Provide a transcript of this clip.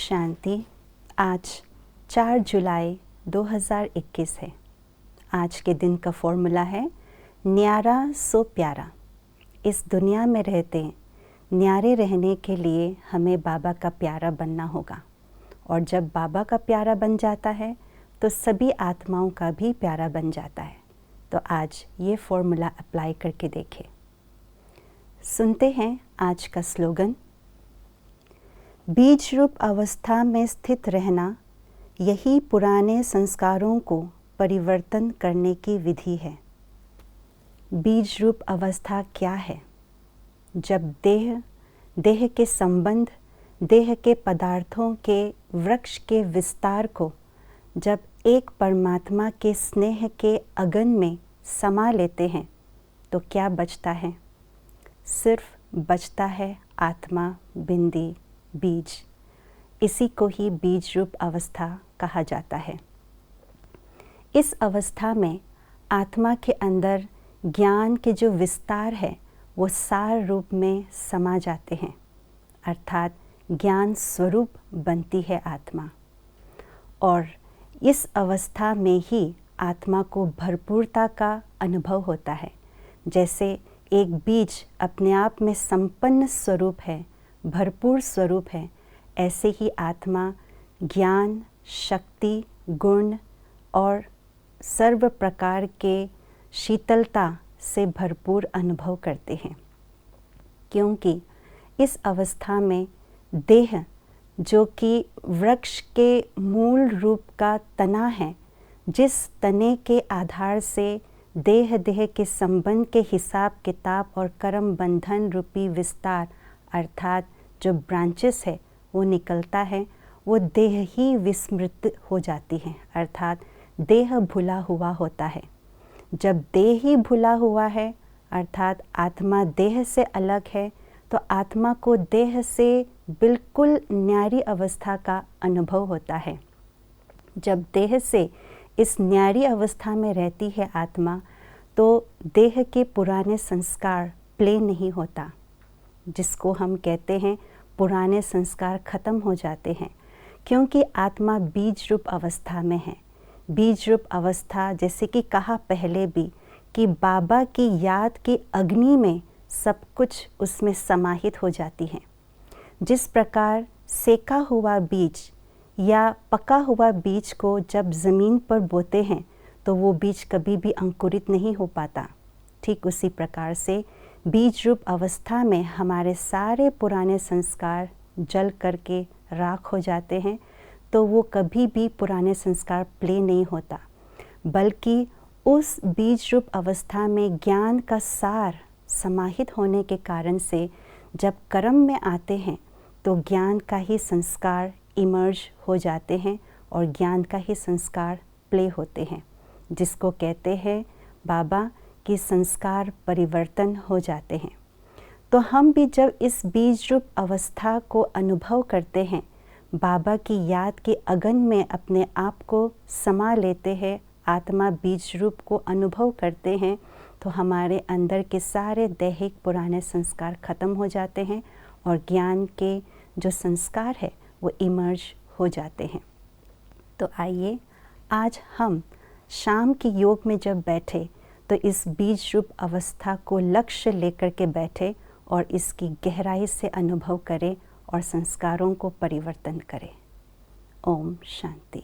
शांति। आज 4 जुलाई 2021 है। आज के दिन का फॉर्मूला है न्यारा सो प्यारा। इस दुनिया में रहते न्यारे रहने के लिए हमें बाबा का प्यारा बनना होगा, और जब बाबा का प्यारा बन जाता है तो सभी आत्माओं का भी प्यारा बन जाता है। तो आज ये फॉर्मूला अप्लाई करके देखें। सुनते हैं आज का स्लोगन। बीज रूप अवस्था में स्थित रहना, यही पुराने संस्कारों को परिवर्तन करने की विधि है। बीज रूप अवस्था क्या है? जब देह के संबंध, देह के पदार्थों के वृक्ष के विस्तार को जब एक परमात्मा के स्नेह के अगन में समा लेते हैं तो क्या बचता है? सिर्फ बचता है आत्मा, बिंदी, बीज। इसी को ही बीज रूप अवस्था कहा जाता है। इस अवस्था में आत्मा के अंदर ज्ञान के जो विस्तार है वो सार रूप में समा जाते हैं, अर्थात ज्ञान स्वरूप बनती है आत्मा। और इस अवस्था में ही आत्मा को भरपूरता का अनुभव होता है। जैसे एक बीज अपने आप में संपन्न स्वरूप है, भरपूर स्वरूप है, ऐसे ही आत्मा ज्ञान, शक्ति, गुण और सर्व प्रकार के शीतलता से भरपूर अनुभव करते हैं। क्योंकि इस अवस्था में देह, जो कि वृक्ष के मूल रूप का तना है, जिस तने के आधार से देह के संबंध के हिसाब किताब और कर्म बंधन रूपी विस्तार अर्थात जो ब्रांचेस है वो निकलता है, वो देह ही विस्मृत हो जाती है, अर्थात देह भुला हुआ होता है। जब देह ही भुला हुआ है अर्थात आत्मा देह से अलग है, तो आत्मा को देह से बिल्कुल न्यारी अवस्था का अनुभव होता है। जब देह से इस न्यारी अवस्था में रहती है आत्मा, तो देह के पुराने संस्कार प्ले नहीं होता, जिसको हम कहते हैं पुराने संस्कार खत्म हो जाते हैं, क्योंकि आत्मा बीज रूप अवस्था में है। बीज रूप अवस्था, जैसे कि कहा पहले भी, कि बाबा की याद की अग्नि में सब कुछ उसमें समाहित हो जाती है। जिस प्रकार सेका हुआ बीज या पका हुआ बीज को जब ज़मीन पर बोते हैं तो वो बीज कभी भी अंकुरित नहीं हो पाता, ठीक उसी प्रकार से बीज रूप अवस्था में हमारे सारे पुराने संस्कार जल करके राख हो जाते हैं, तो वो कभी भी पुराने संस्कार प्ले नहीं होता, बल्कि उस बीज रूप अवस्था में ज्ञान का सार समाहित होने के कारण से जब कर्म में आते हैं तो ज्ञान का ही संस्कार इमर्ज हो जाते हैं और ज्ञान का ही संस्कार प्ले होते हैं, जिसको कहते हैं बाबा कि संस्कार परिवर्तन हो जाते हैं। तो हम भी जब इस बीज रूप अवस्था को अनुभव करते हैं, बाबा की याद के अगन में अपने आप को समा लेते हैं, आत्मा बीज रूप को अनुभव करते हैं, तो हमारे अंदर के सारे दैहिक पुराने संस्कार खत्म हो जाते हैं और ज्ञान के जो संस्कार है वो इमर्ज हो जाते हैं। तो आइए आज हम शाम की योग में जब बैठे तो इस बीज रूप अवस्था को लक्ष्य लेकर के बैठे और इसकी गहराई से अनुभव करें और संस्कारों को परिवर्तन करें। ओम शांति।